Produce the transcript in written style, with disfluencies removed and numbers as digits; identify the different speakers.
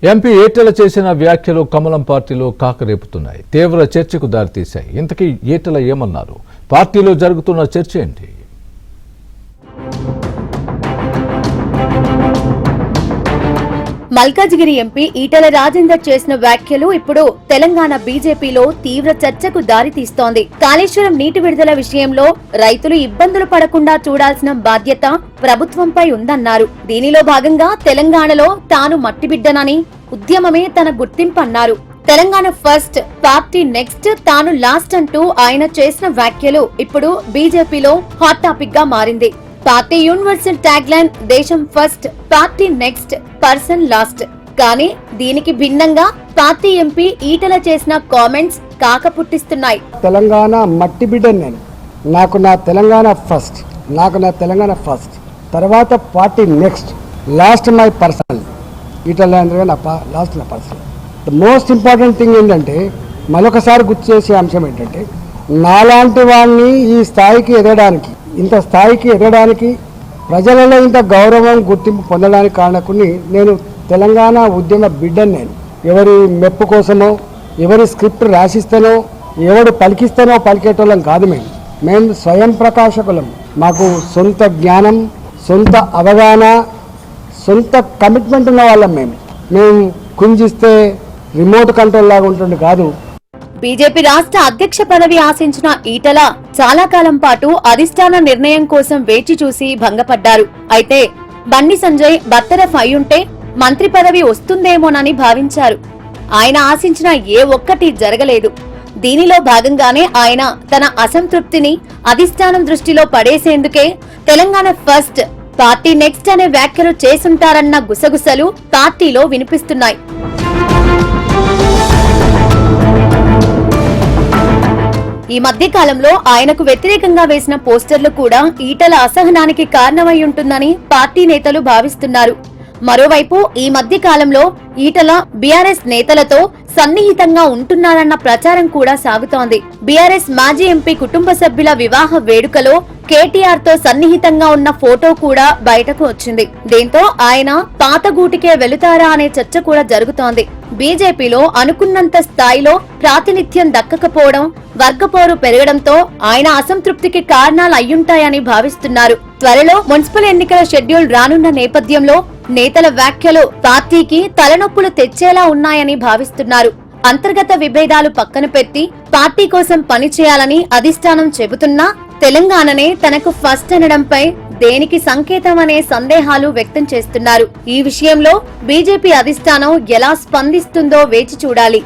Speaker 1: MP Etela చేసిన వ్యాఖ్యలు కమలం పార్టీలో కాకరేపుతున్నాయి. తీవ్ర చర్చకు దారితీశాయి. ఇంతకీ ఈటెల ఏమన్నారు? పార్టీలో జరుగుతున్న చర్చ ఏంటి?
Speaker 2: మల్కాజిగిరి ఎంపీ ఈటెల రాజేందర్ చేసిన వ్యాఖ్యలు ఇప్పుడు తెలంగాణ బీజేపీలో తీవ్ర చర్చకు దారితీస్తోంది. కాళేశ్వరం నీటి విడుదల విషయంలో రైతులు ఇబ్బందులు పడకుండా చూడాల్సిన బాధ్యత ప్రభుత్వంపై ఉందన్నారు. దీనిలో భాగంగా తెలంగాణలో తాను మట్టిబిడ్డనని, ఉద్యమమే తన గుర్తింపన్నారు. తెలంగాణ ఫస్ట్, పార్టీ నెక్స్ట్, తాను లాస్ట్ అంటూ ఆయన చేసిన వ్యాఖ్యలు ఇప్పుడు బీజేపీలో హాట్ టాపిక్ గా మారింది. పార్టీ యూనివర్సల్ ట్యాగ్ లైన్ దేశం first, party next, person last. కానీ దీనికి భిన్నంగా పార్టీ ఎంపీ ఈటెల చేసిన కామెంట్స్ కాక పుట్టిస్తున్నాయి.
Speaker 3: తెలంగాణ మట్టి బిడ్డను నేను, నాకు నా తెలంగాణ ఫస్ట్, నాకు నా తెలంగాణ ఫస్ట్, తర్వాత party next, lost my personal. Etela నా లాస్ట్ నా personal. The most important thing ఏంటంటే, మరొకసారి గుర్తు చేసే అంశం ఏంటంటే, నాలాంటి వాడిని ఈ స్థాయికి ఎదగడానికి, ఇంత స్థాయికి ఎదగడానికి, ప్రజలలో ఇంత గౌరవం గుర్తింపు పొందడానికి కారణకుని నేను తెలంగాణ ఉద్యమ బిడ్డను. నేను ఎవరి మెప్పు కోసమో, ఎవరి స్క్రిప్ట్ రాసిస్తానో, ఎవడు పలికిస్తానో పలికేటోళ్ళం కాదు. మేము స్వయం ప్రకాశకులం. మాకు సొంత జ్ఞానం, సొంత అవగాహన, సొంత కమిట్మెంట్ ఉన్న వాళ్ళం. మేము కుంజిస్తే రిమోట్ కంట్రోల్ లాగా ఉంటుంది కాదు.
Speaker 2: బీజేపీ రాష్ట్ర అధ్యక్ష పదవి ఆశించిన ఈటెల చాలా కాలం పాటు అధిష్టాన నిర్ణయం కోసం వేచి చూసి భంగపడ్డారు. అయితే బండి సంజయ్ బర్తరఫ్ అయ్యుంటే మంత్రి పదవి వస్తుందేమోనని భావించారు. ఆయన ఆశించిన ఏ ఒక్కటి జరగలేదు. దీనిలో భాగంగానే ఆయన తన అసంతృప్తిని అధిష్టానం దృష్టిలో పడేసేందుకే తెలంగాణ ఫస్ట్, పార్టీ నెక్స్ట్ అనే వ్యాఖ్యలు చేసుంటారన్న గుసగుసలు పార్టీలో వినిపిస్తున్నాయి. ఈ మధ్య కాలంలో ఆయనకు వ్యతిరేకంగా వేసిన పోస్టర్లు కూడా ఈటెల అసహనానికి కారణమై ఉంటుందని పార్టీ నేతలు భావిస్తున్నారు. మరోవైపు ఈ మధ్య కాలంలో ఈటెల బీఆర్ఎస్ నేతలతో సన్నిహితంగా ఉంటున్నారన్న ప్రచారం కూడా సాగుతోంది. బీఆర్ఎస్ మాజీ ఎంపీ కుటుంబ సభ్యుల వివాహ వేడుకలో కేటీఆర్ తో సన్నిహితంగా ఉన్న ఫోటో కూడా బయటకు వచ్చింది. దీంతో ఆయన పాత గూటికే వెళుతారా అనే చర్చ కూడా జరుగుతోంది. బీజేపీలో అనుకున్నంత స్థాయిలో ప్రాతినిధ్యం దక్కకపోవడం, వర్గపోరు పెరగడంతో ఆయన అసంతృప్తికి కారణాలు అయ్యుంటాయని భావిస్తున్నారు. త్వరలో మున్సిపల్ ఎన్నికల షెడ్యూల్ రానున్న నేపథ్యంలో నేతల వ్యాఖ్యలు పార్టీకి తలనొప్పులు తెచ్చేలా ఉన్నాయని భావిస్తున్నారు. అంతర్గత విభేదాలు పక్కన పెట్టి పార్టీ కోసం పనిచేయాలని అధిష్టానం చెబుతున్నా తెలంగాణనే తనకు ఫస్ట్ అనడంపై దేనికి సంకేతం అనే సందేహాలు వ్యక్తం చేస్తున్నారు. ఈ విషయంలో బీజేపీ అధిష్టానం ఎలా స్పందిస్తుందో వేచి చూడాలి.